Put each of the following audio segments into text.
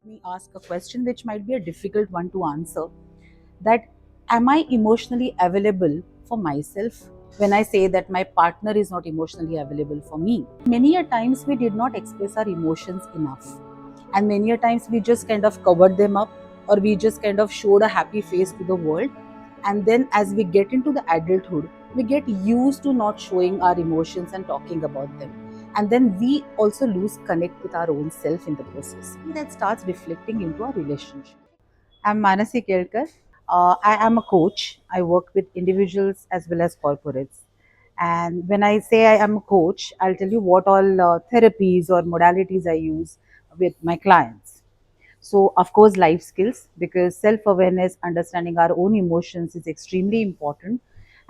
me ask a question which might be a difficult one to answer, that am I emotionally available for myself when I say that my partner is not emotionally available for me? Many a times we did not express our emotions enough, and many a times we just kind of covered them up, or we just kind of showed a happy face to the world. And then as we get into the adulthood, we get used to not showing our emotions and talking about them, and then we also lose connect with our own self in the process. That starts reflecting into our relationship. I'm Manasi Kelkar. I am a coach. I work with individuals as well as corporates. And when I say I am a coach, I'll tell you what all therapies or modalities I use with my clients. So, of course, life skills, because self awareness, understanding our own emotions is extremely important.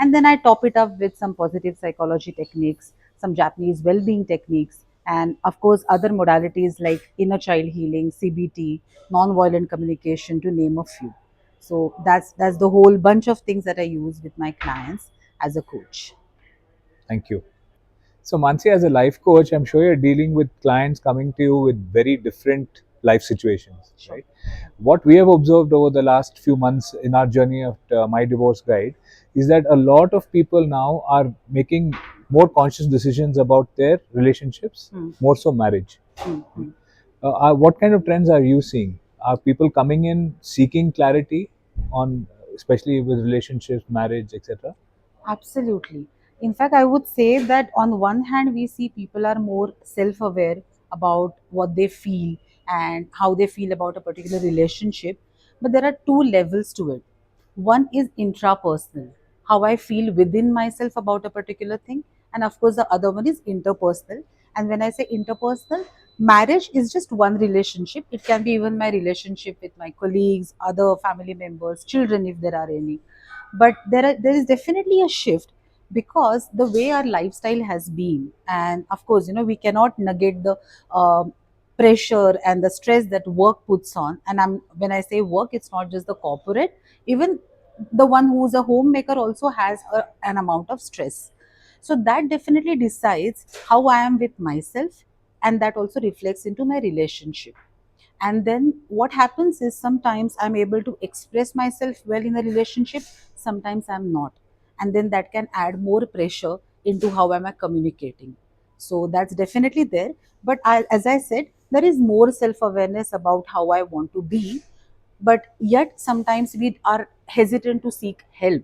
And then I top it up with some positive psychology techniques, some Japanese well being techniques, and of course, other modalities like inner child healing, CBT, non violent communication, to name a few. So, that's the whole bunch of things that I use with my clients as a coach. Thank you. So, Mansi, as a life coach, I'm sure you're dealing with clients coming to you with very different life situations, Sure. right? What we have observed over the last few months in our journey of My Divorce Guide is that a lot of people now are making more conscious decisions about their relationships, Hmm. more so marriage. Hmm. Hmm. What kind of trends are you seeing? Are people coming in seeking clarity on, especially with relationships, marriage, etc.? Absolutely. In fact, I would say that on one hand, we see people are more self aware about what they feel and how they feel about a particular relationship. But there are two levels to it. One is intrapersonal, how I feel within myself about a particular thing. And of course, the other one is interpersonal. And when I say interpersonal, marriage is just one relationship. It can be even my relationship with my colleagues, other family members, children, if there are any. But there is definitely a shift, because the way our lifestyle has been, and of course, we cannot negate the pressure and the stress that work puts on. And when I say work, it's not just the corporate, even the one who's a homemaker also has an amount of stress. So that definitely decides how I am with myself, and that also reflects into my relationship. And then what happens is, sometimes I'm able to express myself well in a relationship, sometimes I'm not. And then that can add more pressure into how am I communicating. So that's definitely there. But as I said, there is more self awareness about how I want to be, but yet sometimes we are hesitant to seek help,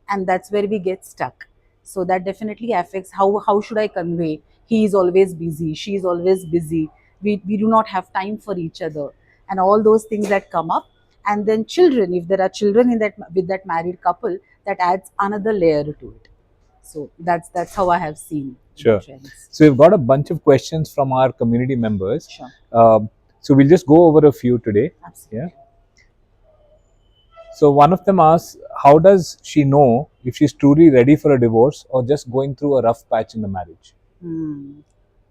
and that's where we get stuck. So that definitely affects how should I convey, he is always busy, she is always busy, we do not have time for each other, and all those things that come up. And then children, if there are children in that, with that married couple, that adds another layer to it. So that's how I have seen the Sure. trends. So we've got a bunch of questions from our community members. Sure. So we'll just go over a few today. Yeah. Absolutely. So one of them asks, how does she know if she's truly ready for a divorce or just going through a rough patch in the marriage? Hmm.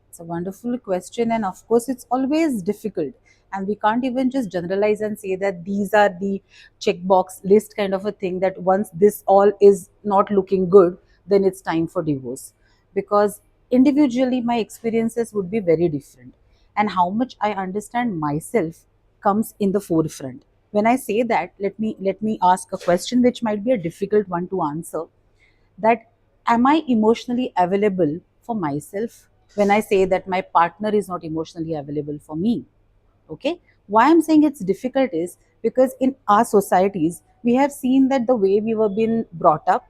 It's a wonderful question, and of course, it's always difficult. And we can't even just generalize and say that these are the checkbox list kind of a thing, that once this all is not looking good, then it's time for divorce. Because individually, my experiences would be very different, and how much I understand myself comes in the forefront. When I say that, let me ask a question which might be a difficult one to answer, that am I emotionally available for myself when I say that my partner is not emotionally available for me? Okay. Why I'm saying it's difficult is because in our societies, we have seen that the way we were being brought up,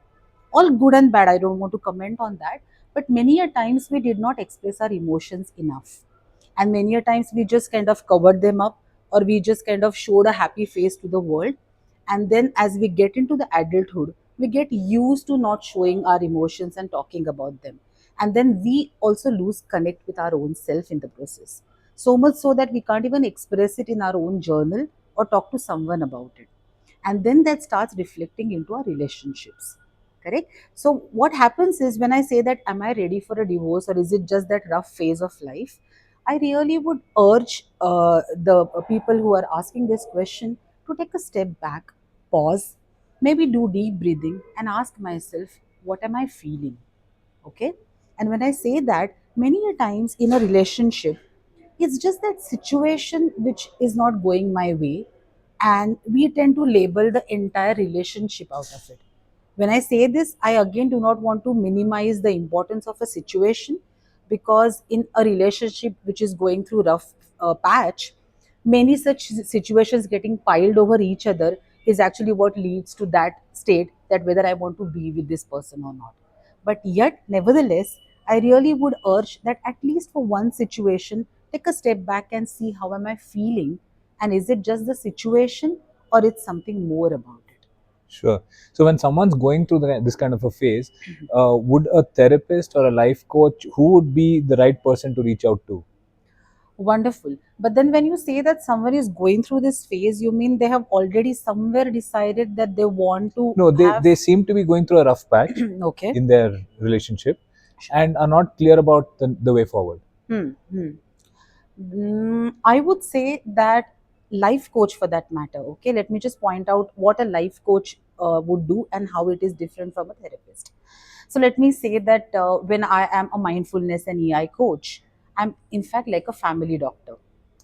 all good and bad, I don't want to comment on that, but many a times we did not express our emotions enough. And many a times we just kind of covered them up, or we just kind of showed a happy face to the world. And then as we get into the adulthood, we get used to not showing our emotions and talking about them. And then we also lose connect with our own self in the process. So much so that we can't even express it in our own journal or talk to someone about it. And then that starts reflecting into our relationships. Correct? So what happens is, when I say that am I ready for a divorce, or is it just that rough phase of life, I really would urge the people who are asking this question to take a step back, pause, maybe do deep breathing, and ask myself, what am I feeling? Okay. And when I say that, many a times in a relationship, It's just that situation which is not going my way, and we tend to label the entire relationship out of it. When I say this, I again do not want to minimize the importance of a situation, because in a relationship which is going through rough patch, many such situations getting piled over each other is actually what leads to that state, that whether I want to be with this person or not. But yet, nevertheless, I really would urge that at least for one situation, take a step back and see how am I feeling, and is it just the situation or it's something more about it. Sure. So when someone's going through this kind of a phase, would a therapist or a life coach, who would be the right person to reach out to? Wonderful. But then when you say that someone is going through this phase, you mean they have already somewhere decided that they want to No, they, have. they seem to be going through a rough patch Okay. in their relationship Sure. and are not clear about the way forward. Hmm. Hmm. I would say that life coach, for that matter. Okay, let me just point out what a life coach would do and how it is different from a therapist. So let me say that when I am a mindfulness and EI coach, I'm in fact like a family doctor.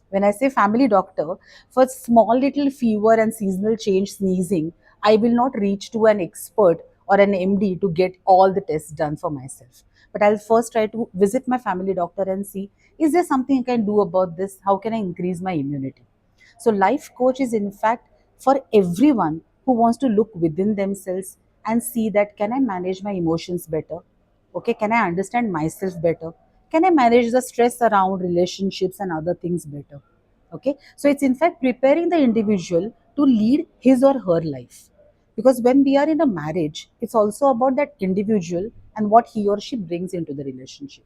When I say family doctor, for small little fever and seasonal change sneezing, I will not reach to an expert or an MD to get all the tests done for myself. But I'll first try to visit my family doctor and see, is there something I can do about this? How can I increase my immunity? So, life coach is in fact for everyone who wants to look within themselves and see that, can I manage my emotions better? Okay, can I understand myself better? Can I manage the stress around relationships and other things better? Okay, so it's in fact preparing the individual to lead his or her life. Because when we are in a marriage, it's also about that individual and what he or she brings into the relationship.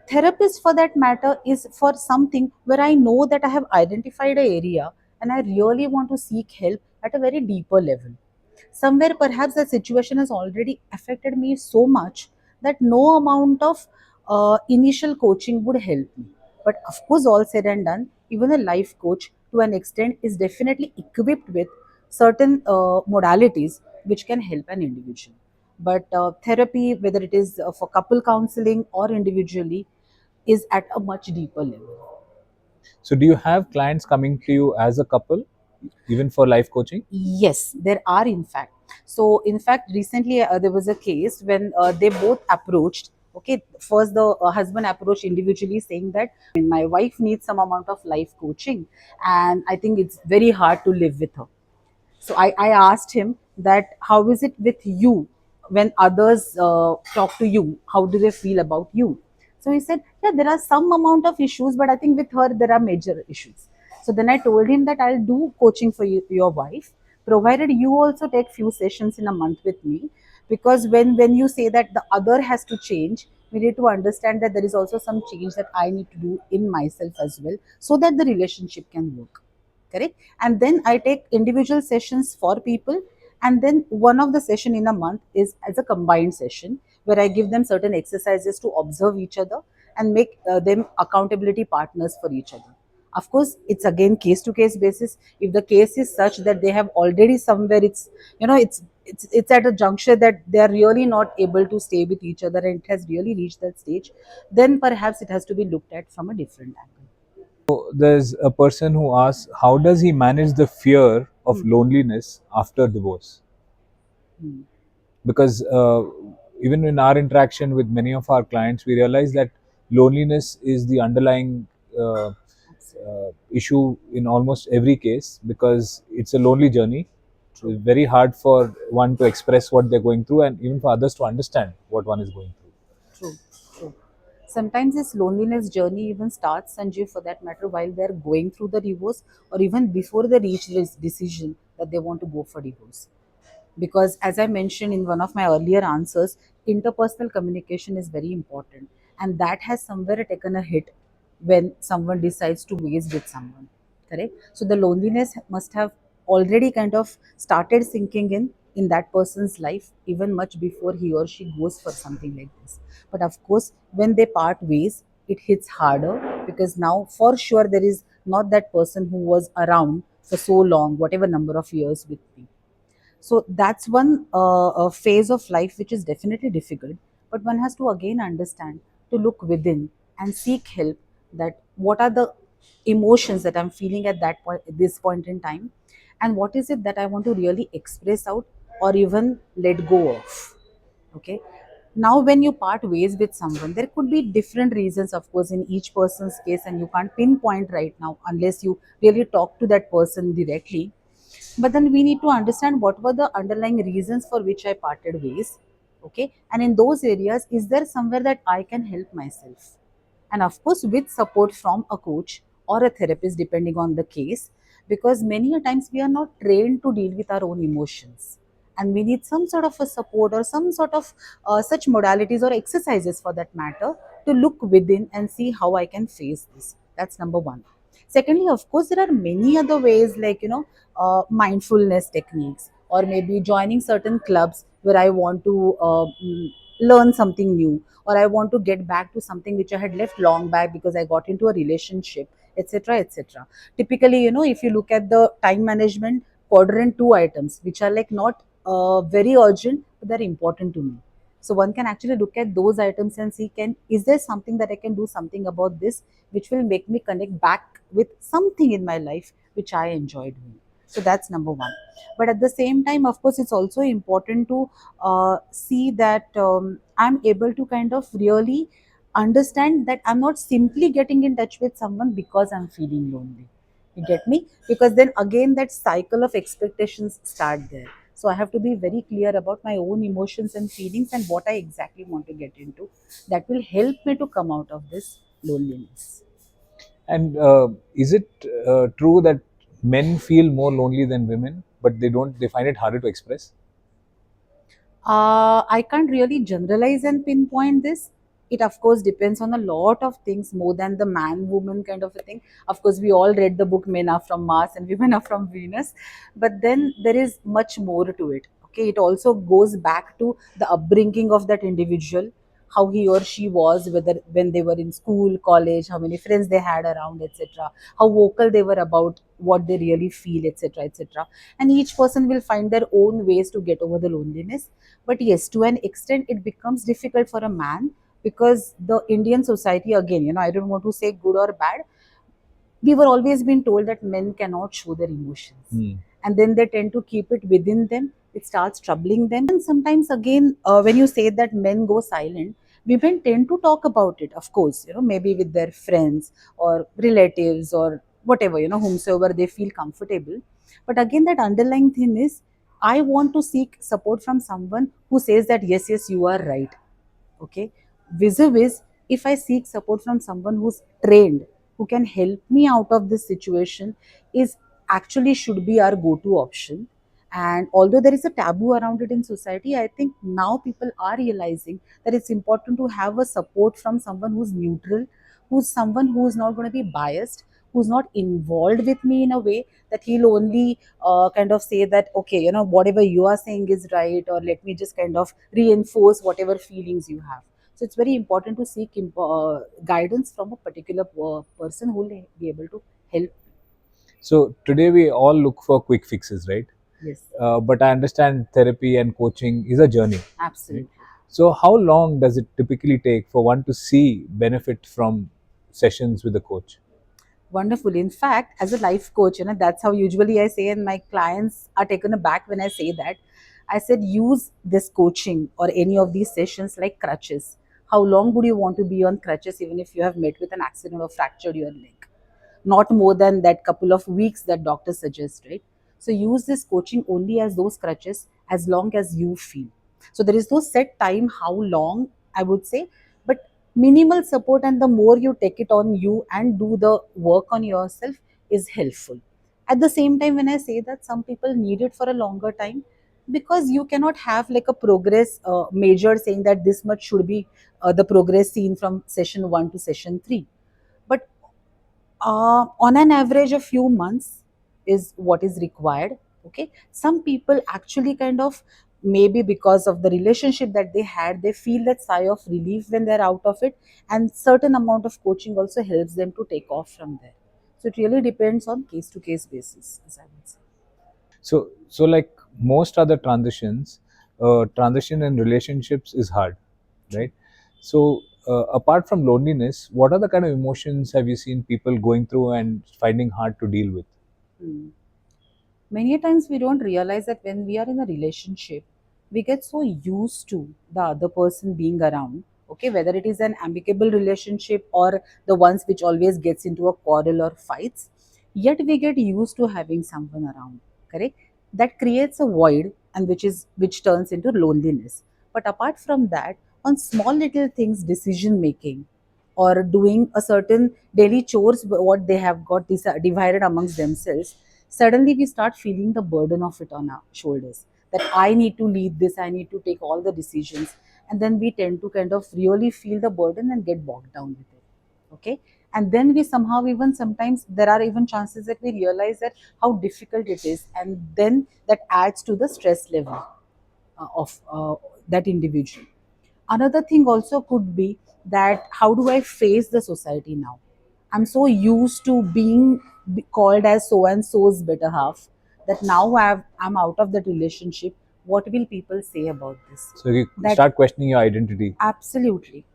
Therapist, for that matter, is for something where I know that I have identified an area and I really want to seek help at a very deeper level. Somewhere perhaps the situation has already affected me so much that no amount of initial coaching would help me. But of course, all said and done, even a life coach to an extent is definitely equipped with certain modalities which can help an individual. But therapy, whether it is for couple counseling or individually, is at a much deeper level. So do you have clients coming to you as a couple, even for life coaching? Yes, there are in fact. So, in fact, recently there was a case when they both approached. Okay, first the husband approached individually saying that, my wife needs some amount of life coaching, and I think it's very hard to live with her. So I asked him that, how is it with you when others talk to you? How do they feel about you? So he said, yeah, there are some amount of issues, but I think with her there are major issues. So then I told him that I'll do coaching for you, your wife, provided you also take few sessions in a month with me. Because when you say that the other has to change, we need to understand that there is also some change that I need to do in myself as well, so that the relationship can work. Correct. And then I take individual sessions for people, and then one of the session in a month is as a combined session where I give them certain exercises to observe each other and make them accountability partners for each other. Of course, it's again case to case basis. If the case is such that they have already somewhere, it's, it's at a juncture that they are really not able to stay with each other and it has really reached that stage, then perhaps it has to be looked at from a different angle. There's a person who asks, how does he manage the fear of Hmm. loneliness after divorce? Hmm. Because even in our interaction with many of our clients, we realize that loneliness is the underlying Absolutely. issue in almost every case, because it's a lonely journey. True. It's very hard for one to express what they're going through, and even for others to understand what one is going through. True, true. Sometimes this loneliness journey even starts, Sanjeev, for that matter, while they're going through the divorce or even before they reach this decision that they want to go for divorce. Because, as I mentioned in one of my earlier answers, interpersonal communication is very important, and that has somewhere taken a hit when someone decides to ways with someone. Correct? So, the loneliness must have already kind of started sinking in that person's life even much before he or she goes for something like this. But of course, when they part ways, it hits harder, because now for sure there is not that person who was around for so long, whatever number of years with me. So that's one phase of life which is definitely difficult, but one has to again understand to look within and seek help, that what are the emotions that I'm feeling at that point, at this point in time, and what is it that I want to really express out or even let go of. Okay, now when you part ways with someone, there could be different reasons, of course, in each person's case, and you can't pinpoint right now unless you really talk to that person directly. But then we need to understand what were the underlying reasons for which I parted ways. Okay, and in those areas, is there somewhere that I can help myself? And of course, with support from a coach or a therapist, depending on the case, because many a times we are not trained to deal with our own emotions, and we need some sort of a support or some sort of such modalities or exercises for that matter to look within and see how I can face this. That's number one. Secondly, of course, there are many other ways, like, mindfulness techniques, or maybe joining certain clubs where I want to learn something new, or I want to get back to something which I had left long back because I got into a relationship, etc., etc. Typically, if you look at the time management quadrant 2 items, which are like not very urgent, but they're important to me. So one can actually look at those items and see, can is there something that I can do something about this, which will make me connect back with something in my life which I enjoy doing. So that's number one. But at the same time, of course, it's also important to see that I'm able to kind of really understand that I'm not simply getting in touch with someone because I'm feeling lonely. You get me? Because then again, that cycle of expectations start there. So I have to be very clear about my own emotions and feelings and what I exactly want to get into. That will help me to come out of this loneliness. And is it true that men feel more lonely than women, but they find it harder to express? I can't really generalize and pinpoint this. It, of course, depends on a lot of things more than the man woman kind of a thing. Of course, we all read the book Men Are From Mars and Women Are From Venus, but then there is much more to it. Okay, it also goes back to the upbringing of that individual, how he or she was, whether when they were in school, college, how many friends they had around, etc., how vocal they were about what they really feel, etc., etc. And each person will find their own ways to get over the loneliness. But yes, to an extent, it becomes difficult for a man, because the Indian society, again, I don't want to say good or bad, we were always been told that men cannot show their emotions, Hmm. and then they tend to keep it within them. It starts troubling them, and sometimes again, when you say that men go silent, women tend to talk about it, of course, maybe with their friends or relatives or whatever, whomsoever they feel comfortable. But again, that underlying thing is, I want to seek support from someone who says that yes, yes, you are right. Okay, vis-a-vis, if I seek support from someone who's trained, who can help me out of this situation, is actually should be our go-to option. And although there is a taboo around it in society, I think now people are realizing that it's important to have a support from someone who's neutral, who's someone who's not going to be biased, who's not involved with me in a way that he'll only kind of say that, okay, whatever you are saying is right, or let me just kind of reinforce whatever feelings you have. So it's very important to seek guidance from a particular person who will be able to help. So today we all look for quick fixes, right? Yes, But I understand therapy and coaching is a journey, right? absolutely. So how long does it typically take for one to see benefit from sessions with a coach? Wonderful. In fact, as a life coach, that's how usually I say, and my clients are taken aback when I say that. I said, use this coaching or any of these sessions like crutches. How long would you want to be on crutches, even if you have met with an accident or fractured your leg? Not more than that couple of weeks that doctors suggest, right? So use this coaching only as those crutches as long as you feel. So there is no set time how long, I would say, but minimal support, and the more you take it on you and do the work on yourself is helpful. At the same time, when I say that some people need it for a longer time, because you cannot have like a progress measure saying that this much should be the progress seen from session 1 to session 3. But on an average, a few months is what is required. Okay, some people actually kind of, maybe because of the relationship that they had, they feel that sigh of relief when they're out of it, and certain amount of coaching also helps them to take off from there. So it really depends on case to case basis, as I would say. So like most other transitions, transition in relationships is hard, True. right? So apart from loneliness, what are the kind of emotions have you seen people going through and finding hard to deal with? Hmm. Many a times we don't realize that when we are in a relationship, we get so used to the other person being around. Okay, whether it is an amicable relationship or the ones which always gets into a quarrel or fights, yet we get used to having someone around. Correct? That creates a void, and which turns into loneliness. But apart from that, on small little things, decision making or doing a certain daily chores what they have got divided amongst themselves, suddenly we start feeling the burden of it on our shoulders, that I need to lead this, I need to take all the decisions, and then we tend to kind of really feel the burden and get bogged down with it. Okay, and then we somehow, even sometimes there are even chances that we realize that how difficult it is, and then that adds to the stress level of that individual. Another thing also could be that how do I face the society now? I'm so used to being called as so and so's better half that now I'm out of that relationship. What will people say about this? So you That start questioning your identity. absolutely.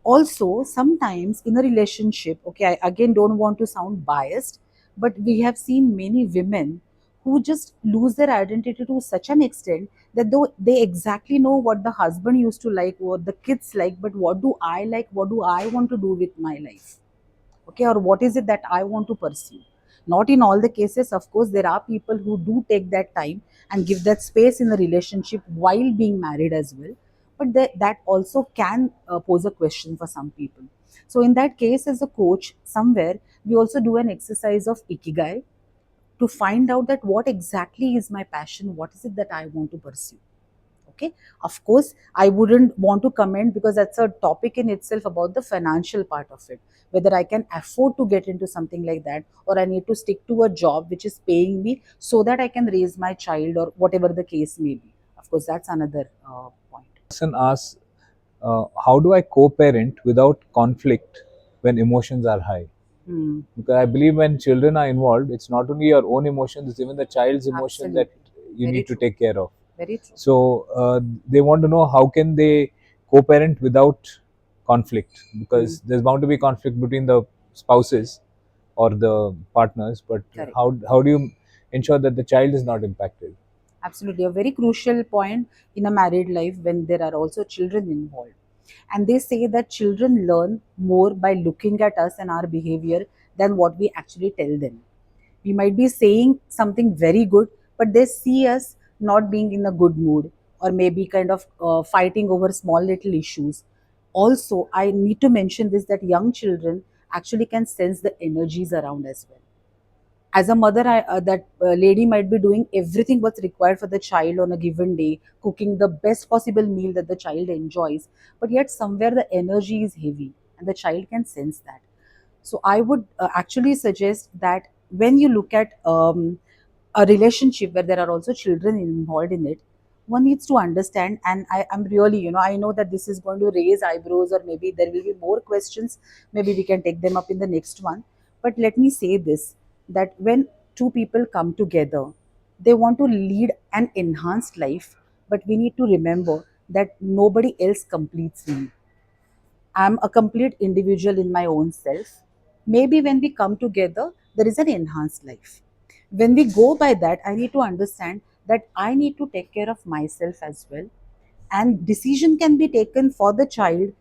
Also, sometimes in a relationship, okay, I again don't want to sound biased, but we have seen many women who just lose their identity to such an extent that though they exactly know what the husband used to like, what the kids like, but what do I like, what do I want to do with my life? Okay, or what is it that I want to pursue? Not in all the cases, of course, there are people who do take that time and give that space in a relationship while being married as well, but that also can pose a question for some people. So in that case, as a coach somewhere, we also do an exercise of ikigai to find out that what exactly is my passion, what is it that I want to pursue. Okay, of course I wouldn't want to comment because that's a topic in itself about the financial part of it, whether I can afford to get into something like that, or I need to stick to a job which is paying me so that I can raise my child, or whatever the case may be. Of course, that's another point. Person asks, how do I co-parent without conflict when emotions are high? Hmm. Because I believe when children are involved, it's not only your own emotions, it's even the child's emotion that Absolutely. you Very need to true. take care of. Very true. So they want to know how can they co-parent without conflict, Hmm. because there's bound to be conflict between the spouses or the partners, but Correct. how do you ensure that the child is not impacted? Absolutely, a very crucial point in a married life when there are also children involved. And they say that children learn more by looking at us and our behavior than what we actually tell them. We might be saying something very good, but they see us not being in a good mood, or maybe kind of fighting over small little issues. Also, I need to mention this, that young children actually can sense the energies around as well. As a mother, that lady might be doing everything what's required for the child on a given day, cooking the best possible meal that the child enjoys, but yet somewhere the energy is heavy and the child can sense that. So I would actually suggest that when you look at a relationship where there are also children involved in it, one needs to understand. And I'm really, I know that this is going to raise eyebrows, or maybe there will be more questions. Maybe we can take them up in the next one. But let me say this, that when two people come together, they want to lead an enhanced life, but we need to remember that nobody else completes me. I'm a complete individual in my own self. Maybe when we come together, there is an enhanced life. When we go by that, I need to understand that I need to take care of myself as well. And decision can be taken for the child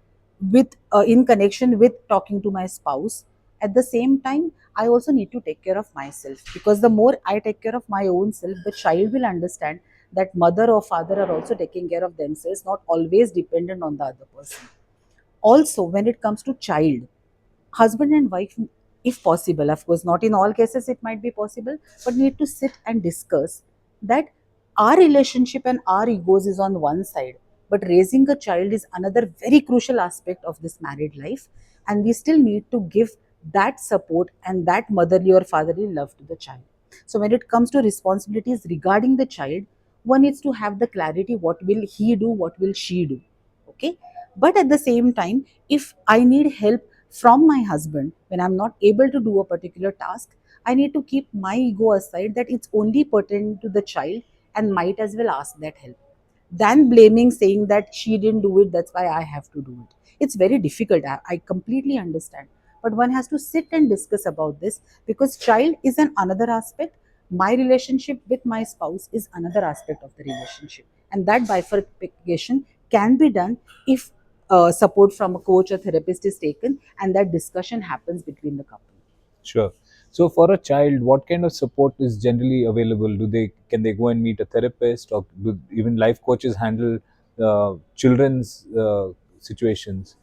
with in connection with talking to my spouse. At the same time, I also need to take care of myself, because the more I take care of my own self, the child will understand that mother or father are also taking care of themselves, not always dependent on the other person. Also, when it comes to child, husband and wife, if possible, of course not in all cases it might be possible, but need to sit and discuss that our relationship and our egos is on one side, but raising a child is another very crucial aspect of this married life, and we still need to give that support and that motherly or fatherly love to the child. So when it comes to responsibilities regarding the child, one needs to have the clarity, what will he do, what will she do. Okay, but at the same time, if I need help from my husband when I'm not able to do a particular task, I need to keep my ego aside, that it's only pertaining to the child and might as well ask that help than blaming, saying that she didn't do it, that's why I have to do it. It's very difficult. I completely understand. But one has to sit and discuss about this, because child is an another aspect. My relationship with my spouse is another aspect of the relationship. And that bifurcation can be done if support from a coach or therapist is taken, and that discussion happens between the couple. Sure. So for a child, what kind of support is generally available? Do they can they go and meet a therapist, or do even life coaches handle children's situations?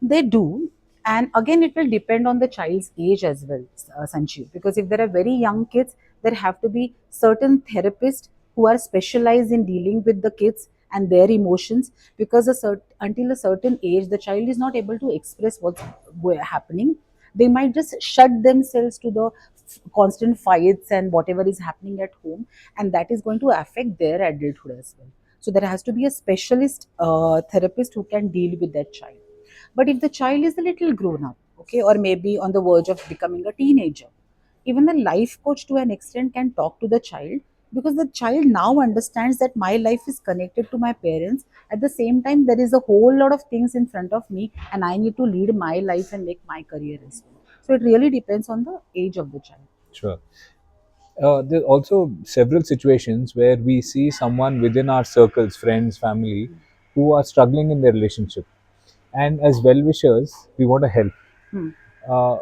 They do. And again, it will depend on the child's age as well, Sanjeev. Because if there are very young kids, there have to be certain therapists who are specialized in dealing with the kids and their emotions. Because until a certain age, the child is not able to express what's happening. They might just shut themselves to the constant fights and whatever is happening at home, and that is going to affect their adulthood as well. So there has to be a specialist therapist who can deal with that child. But if the child is a little grown up, okay, or maybe on the verge of becoming a teenager, even the life coach to an extent can talk to the child, because the child now understands that my life is connected to my parents. At the same time, there is a whole lot of things in front of me, and I need to lead my life and make my career as well. So it really depends on the age of the child. Sure. There are also several situations where we see someone within our circles, friends, family, who are struggling in their relationship, and as well wishers, we want to help. Hmm. uh,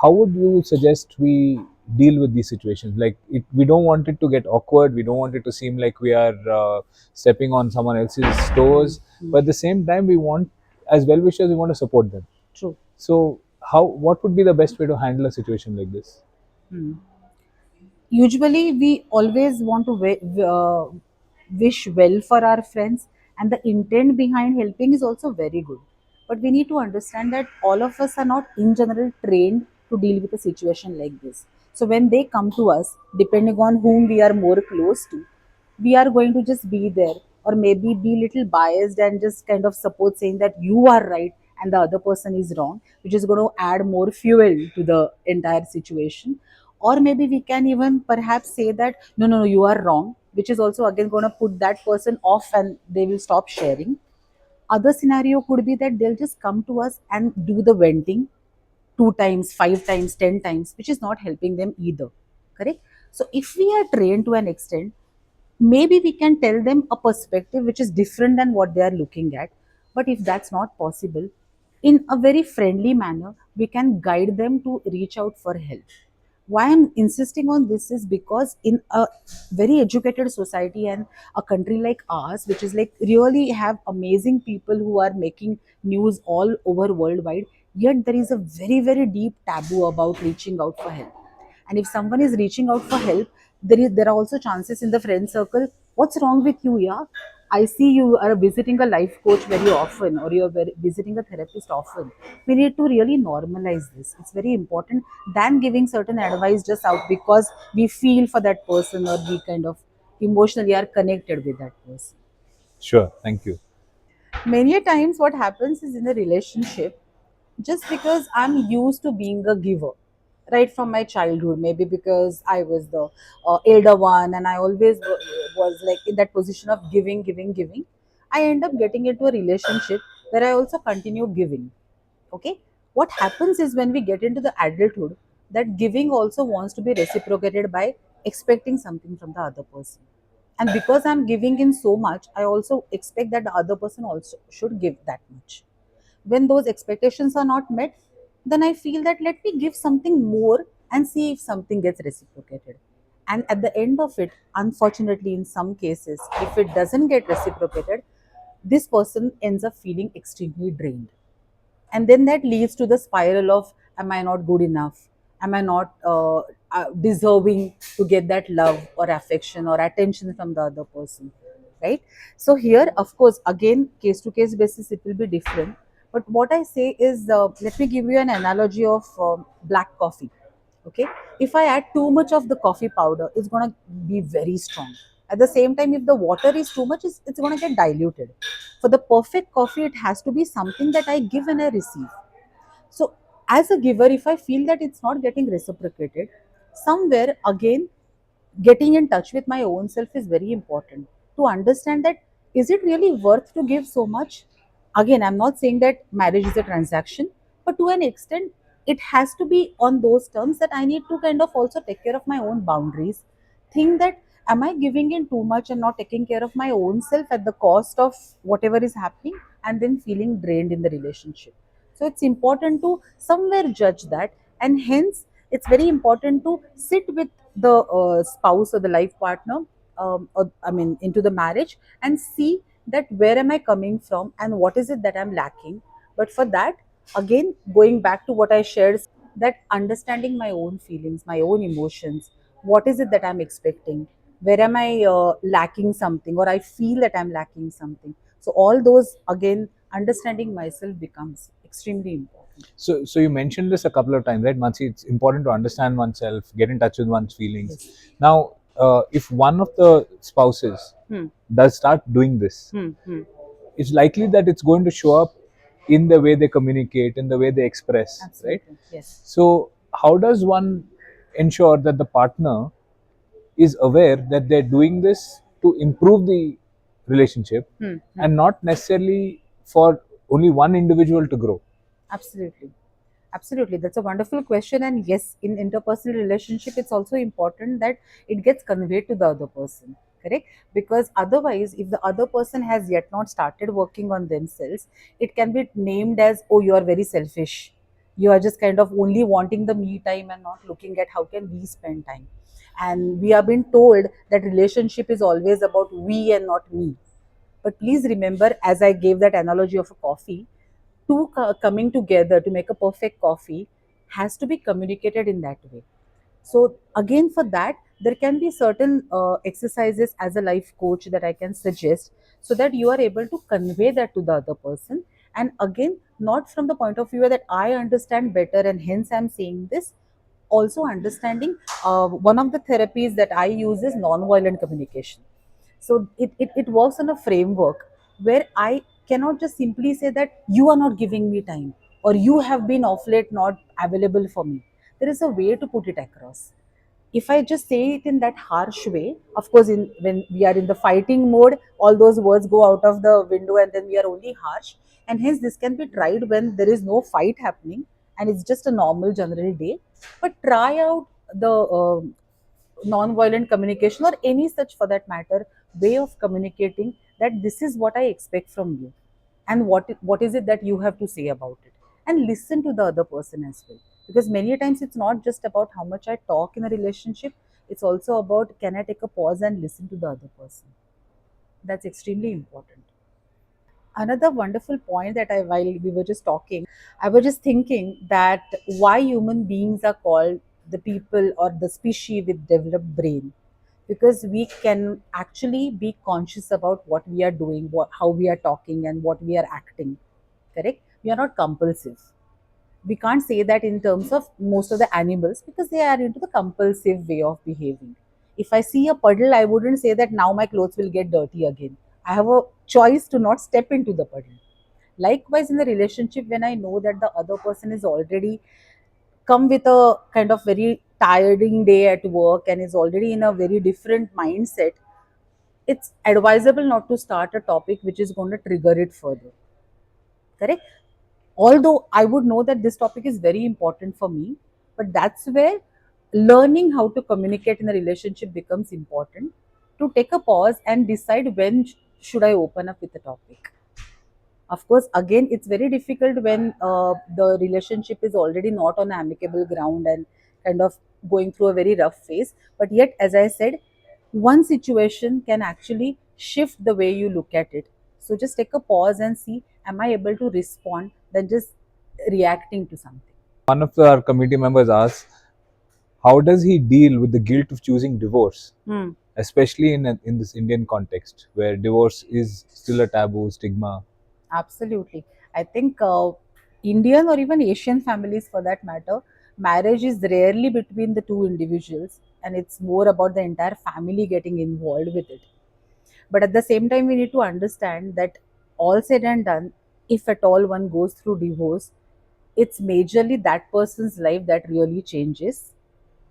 how would you suggest we deal with these situations? Like, we don't want it to get awkward, we don't want it to seem like we are stepping on someone else's Hmm. toes, Hmm. but at the same time we want, as well wishers, we want to support them. True. So how, what would be the best way to handle a situation like this? Hmm. Usually we always want to wish well for our friends, and the intent behind helping is also very good. But we need to understand that all of us are not in general trained to deal with a situation like this. So when they come to us, depending on whom we are more close to, we are going to just be there, or maybe be little biased and just kind of support, saying that you are right and the other person is wrong, which is going to add more fuel to the entire situation. Or maybe we can even perhaps say that no, no, no, you are wrong, which is also again going to put that person off and they will stop sharing. Other scenario could be that they'll just come to us and do the venting 2 times, 5 times, 10 times, which is not helping them either. Correct? So if we are trained to an extent, maybe we can tell them a perspective which is different than what they are looking at. But if that's not possible, in a very friendly manner, we can guide them to reach out for help. Why I'm insisting on this is because in a very educated society and a country like ours, which is like really have amazing people who are making news all over worldwide, yet there is a very very deep taboo about reaching out for help. And if someone is reaching out for help, there are also chances in the friend circle, what's wrong with you? Yeah, I see you are visiting a life coach very often, or you're visiting a therapist often. We need to really normalize this. It's very important than giving certain advice just out because we feel for that person, or we kind of emotionally are connected with that person. Sure, thank you. Many a times what happens is in a relationship, just because I'm used to being a giver right from my childhood, maybe because I was the elder one and I always was like in that position of giving, giving, giving. I end up getting into a relationship where I also continue giving. Okay, what happens is when we get into the adulthood, that giving also wants to be reciprocated by expecting something from the other person. And because I'm giving in so much, I also expect that the other person also should give that much. When those expectations are not met, then I feel that let me give something more and see if something gets reciprocated. And at the end of it, unfortunately, in some cases, if it doesn't get reciprocated, this person ends up feeling extremely drained. And then that leads to the spiral of, am I not good enough? Am I not deserving to get that love or affection or attention from the other person? Right? So here, of course, again, case to case basis, it will be different. But what I say is, let me give you an analogy of black coffee. Okay, if I add too much of the coffee powder, it's going to be very strong. At the same time, if the water is too much, it's going to get diluted. For the perfect coffee, it has to be something that I give and I receive. So as a giver, if I feel that it's not getting reciprocated, somewhere again, getting in touch with my own self is very important, to understand that is it really worth to give so much? Again, I'm not saying that marriage is a transaction, but to an extent it has to be on those terms that I need to kind of also take care of my own boundaries. Think that, am I giving in too much and not taking care of my own self at the cost of whatever is happening, and then feeling drained in the relationship. So it's important to somewhere judge that, and hence it's very important to sit with the spouse or the life partner, or I mean into the marriage, and see that where am I coming from and what is it that I'm lacking. But for that, again, going back to what I shared, that understanding my own feelings, my own emotions, what is it that I'm expecting, where am I lacking something, or I feel that I'm lacking something. So all those, again, understanding myself becomes extremely important. So you mentioned this a couple of times, right, Mansi? It's important to understand oneself, get in touch with one's feelings. Yes. Now, if one of the spouses Hmm. does start doing this, Hmm. Hmm. it's likely that it's going to show up in the way they communicate, in the way they express, right? Absolutely. Yes. So, how does one ensure that the partner is aware that they're doing this to improve the relationship Hmm. Hmm. and not necessarily for only one individual to grow? Absolutely. Absolutely. That's a wonderful question. And yes, in interpersonal relationship, it's also important that it gets conveyed to the other person. Correct? Because otherwise, if the other person has yet not started working on themselves, it can be named as, oh, you are very selfish. You are just kind of only wanting the me time and not looking at how can we spend time. And we have been told that relationship is always about we and not me. But please remember, as I gave that analogy of a coffee, two coming together to make a perfect coffee has to be communicated in that way. So again, for that, there can be certain exercises as a life coach that I can suggest, so that you are able to convey that to the other person. And again, not from the point of view that I understand better and hence I'm saying this. Also understanding, one of the therapies that I use is non-violent communication. So it works on a framework where I cannot just simply say that you are not giving me time, or you have been off late, not available for me. There is a way to put it across. If I just say it in that harsh way, of course, when we are in the fighting mode, all those words go out of the window and then we are only harsh. And hence, this can be tried when there is no fight happening and it's just a normal general day. But try out the non-violent communication, or any such for that matter way of communicating, that this is what I expect from you, and what is it that you have to say about it, and listen to the other person as well. Because many times it's not just about how much I talk in a relationship, it's also about, can I take a pause and listen to the other person. That's extremely important. Another wonderful point that I, while we were just talking, I was just thinking that why human beings are called the people or the species with developed brain. Because we can actually be conscious about what we are doing, how we are talking, and what we are acting. Correct? We are not compulsive. We can't say that in terms of most of the animals, because they are into the compulsive way of behaving. If I see a puddle, I wouldn't say that now my clothes will get dirty again. I have a choice to not step into the puddle. Likewise, in the relationship, when I know that the other person is already come with a kind of very tiring day at work and is already in a very different mindset, it's advisable not to start a topic which is going to trigger it further. Correct? Although I would know that this topic is very important for me, but that's where learning how to communicate in a relationship becomes important, to take a pause and decide when should I open up with the topic. Of course, again, it's very difficult when the relationship is already not on amicable ground and kind of going through a very rough phase. But yet, as I said, one situation can actually shift the way you look at it. So just take a pause and see, am I able to respond than just reacting to something. One of our committee members asked, how does he deal with the guilt of choosing divorce, Hmm. especially in this Indian context where divorce is still a taboo, stigma? Absolutely. I think Indian or even Asian families, for that matter, marriage is rarely between the two individuals, and it's more about the entire family getting involved with it. But at the same time, we need to understand that all said and done, if at all one goes through divorce, it's majorly that person's life that really changes.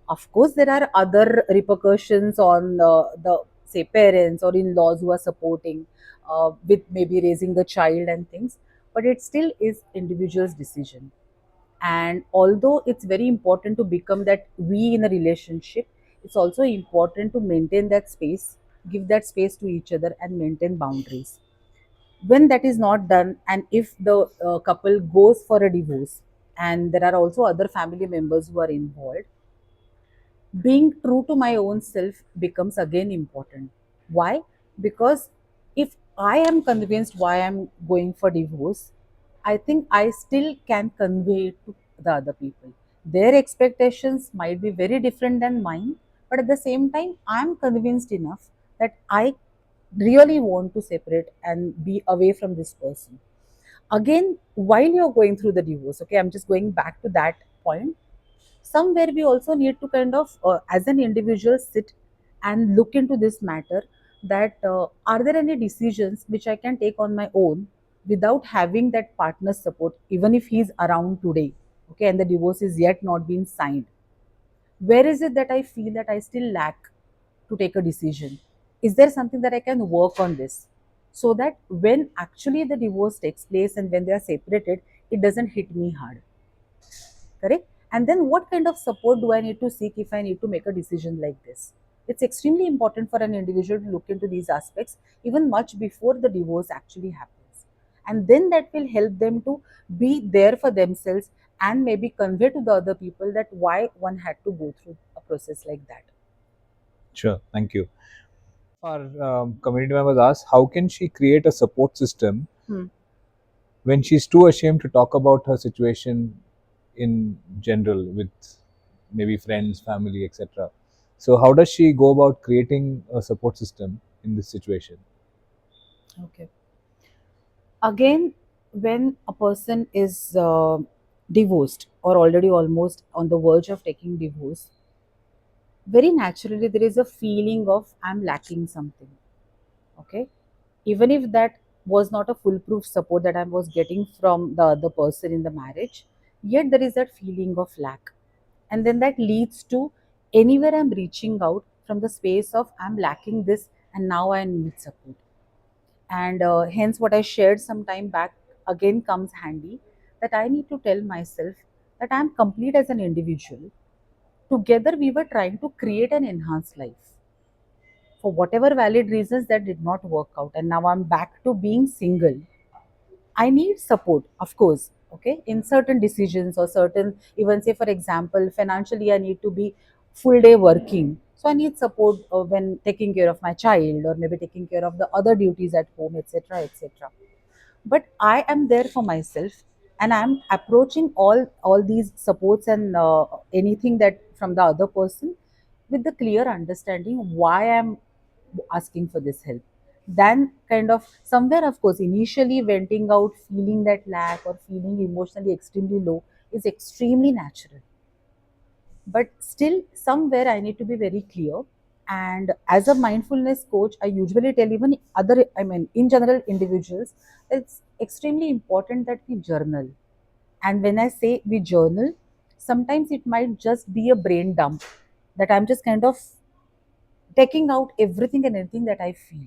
Of course, there are other repercussions on the say parents or in-laws who are supporting with maybe raising the child and things. but it still is individual's decision. And although it's very important to become that we in a relationship, it's also important to maintain that space, give that space to each other, and maintain boundaries. When that is not done, and if the couple goes for a divorce, and there are also other family members who are involved, being true to my own self becomes again important. Why? Because if I am convinced why I'm going for divorce, I think I still can convey it to the other people. Their expectations might be very different than mine, but at the same time I'm convinced enough that I really want to separate and be away from this person. Again, while you're going through the divorce, okay, I'm just going back to that point. Somewhere we also need to kind of as an individual sit and look into this matter, that are there any decisions which I can take on my own without having that partner's support, even if he's around today, okay, and the divorce is yet not been signed. Where is it that I feel that I still lack to take a decision? Is there something that I can work on this, so that when actually the divorce takes place and when they are separated, it doesn't hit me hard? Correct? And then what kind of support do I need to seek if I need to make a decision like this? It's extremely important for an individual to look into these aspects even much before the divorce actually happens. And then that will help them to be there for themselves and maybe convey to the other people that why one had to go through a process like that. Sure, thank you. Our community members ask, how can she create a support system Hmm. when she's too ashamed to talk about her situation in general with maybe friends, family, etc.? So, how does she go about creating a support system in this situation? Okay. Again, when a person is divorced or already almost on the verge of taking divorce, very naturally there is a feeling of I'm lacking something. Okay, even if that was not a foolproof support that I was getting from the other person in the marriage, yet there is that feeling of lack. And then that leads to anywhere I'm reaching out from the space of I'm lacking this and now I need support. And hence what I shared some time back again comes handy, that I need to tell myself that I'm complete as an individual. Together we were trying to create an enhanced life. For whatever valid reasons that did not work out, and now I'm back to being single. I need support, of course, okay, in certain decisions or certain, even say for example financially I need to be full day working, so I need support when taking care of my child or maybe taking care of the other duties at home, etc., etc. But I am there for myself, and I'm approaching all these supports and anything that from the other person with the clear understanding why I'm asking for this help. Then kind of somewhere, of course, initially venting out, feeling that lack or feeling emotionally extremely low is extremely natural, but still somewhere I need to be very clear. And as a mindfulness coach, I usually tell even other, I mean in general individuals, it's extremely important that we journal. And when I say we journal, sometimes it might just be a brain dump, that I'm just kind of taking out everything and anything that I feel.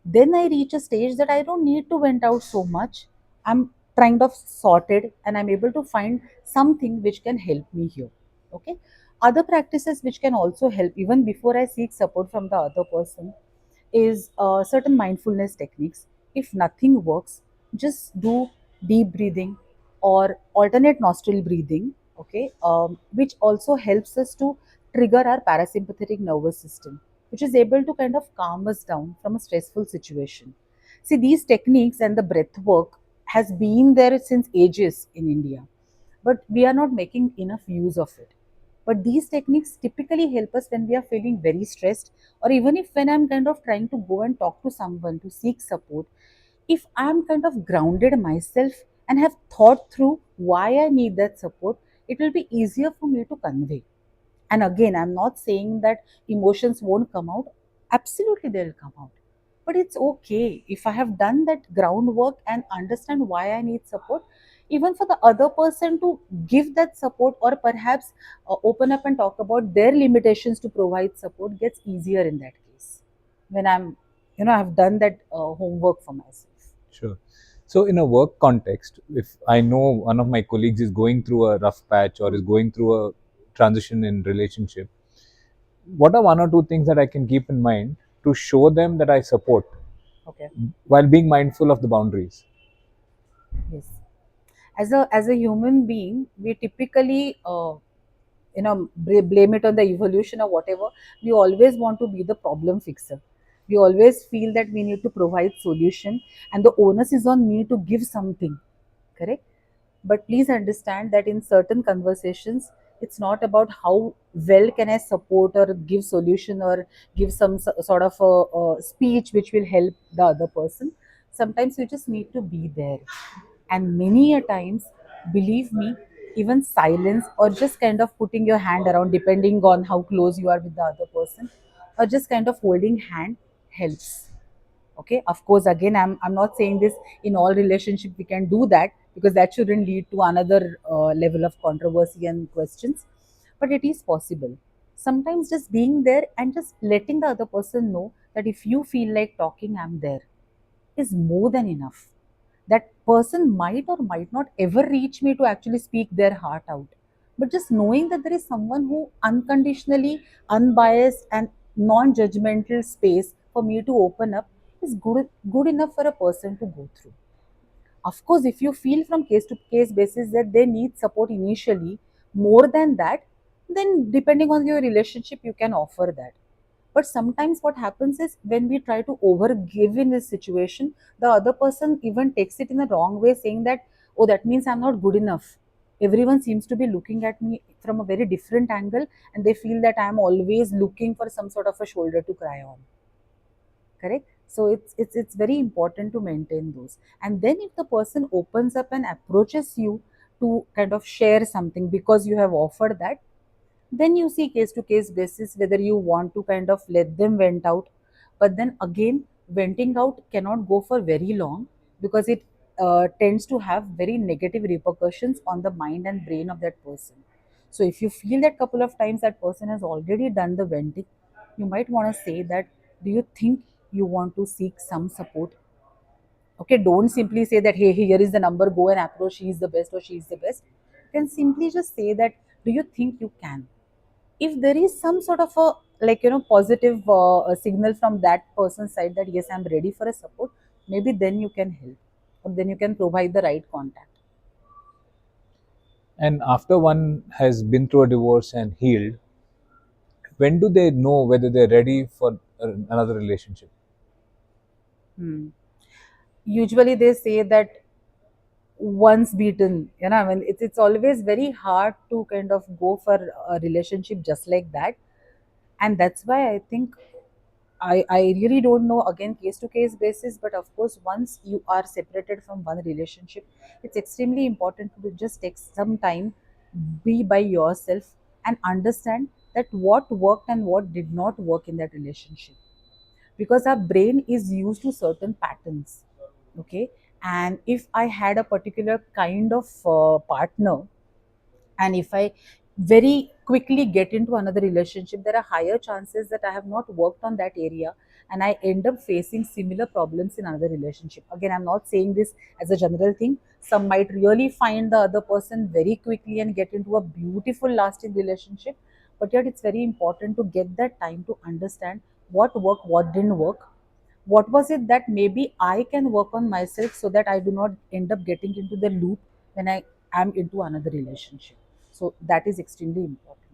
Then I reach a stage that I don't need to vent out so much. I'm kind of sorted and I'm able to find something which can help me here. Okay. Other practices which can also help even before I seek support from the other person is certain mindfulness techniques. If nothing works, just do deep breathing or alternate nostril breathing, okay, which also helps us to trigger our parasympathetic nervous system, which is able to kind of calm us down from a stressful situation. See, these techniques and the breath work has been there since ages in India, but we are not making enough use of it. But these techniques typically help us when we are feeling very stressed, or even if when I'm kind of trying to go and talk to someone to seek support. If I'm kind of grounded myself and have thought through why I need that support, it will be easier for me to convey. And again, I'm not saying that emotions won't come out. Absolutely, they'll come out. But it's okay if I have done that groundwork and understand why I need support. Even for the other person to give that support, or perhaps open up and talk about their limitations to provide support, gets easier in that case. When I'm, I've done that homework for myself. Sure. So in a work context, if I know one of my colleagues is going through a rough patch or is Hmm. going through a transition in relationship, what are one or two things that I can keep in mind to show them that I support Okay. while being mindful of the boundaries? Yes. As a human being, we typically blame it on the evolution or whatever. We always want to be the problem fixer. We always feel that we need to provide solution, and the onus is on me to give something. Correct. But please understand that in certain conversations, it's not about how well can I support or give solution or give some sort of a speech which will help the other person. Sometimes you just need to be there, and many a times, believe me, even silence or just kind of putting your hand around, depending on how close you are with the other person, or just kind of holding hand helps. Okay, of course, again, I'm not saying this in all relationship we can do that, because that shouldn't lead to another level of controversy and questions, but it is possible. Sometimes just being there and just letting the other person know that if you feel like talking, I'm there, is more than enough. That person might or might not ever reach me to actually speak their heart out, but just knowing that there is someone who unconditionally, unbiased and non-judgmental space for me to open up is good enough for a person to go through. Of course, if you feel from case to case basis that they need support initially more than that, then depending on your relationship, you can offer that. But sometimes what happens is when we try to overgive in this situation, the other person even takes it in a wrong way, saying that, oh, that means I'm not good enough. Everyone seems to be looking at me from a very different angle, and they feel that I'm always looking for some sort of a shoulder to cry on. Correct. So it's very important to maintain those. And then if the person opens up and approaches you to kind of share something because you have offered that, then you see case to case basis whether you want to kind of let them vent out. But then again, venting out cannot go for very long, because it tends to have very negative repercussions on the mind and brain of that person. So if you feel that couple of times that person has already done the venting, you might want to say that, do you think you want to seek some support? Okay, don't simply say that, hey, here is the number, go and approach, she is the best or she is the best. You can simply just say that, do you think you can? If there is some sort of a, like, positive signal from that person's side that yes, I'm ready for a support, maybe then you can help, or then you can provide the right contact. And after one has been through a divorce and healed, when do they know whether they're ready for another relationship? Hmm. Usually they say that once beaten, I mean, it's always very hard to kind of go for a relationship just like that. And that's why I think, I really don't know, again, case to case basis, but of course, once you are separated from one relationship, it's extremely important to just take some time, be by yourself, and understand that what worked and what did not work in that relationship. Because our brain is used to certain patterns. Okay. And if I had a particular kind of partner, and if I very quickly get into another relationship, there are higher chances that I have not worked on that area, and I end up facing similar problems in another relationship. Again, I'm not saying this as a general thing. Some might really find the other person very quickly and get into a beautiful lasting relationship, but yet it's very important to get that time to understand what worked, what didn't work, what was it that maybe I can work on myself, so that I do not end up getting into the loop when I am into another relationship. So that is extremely important.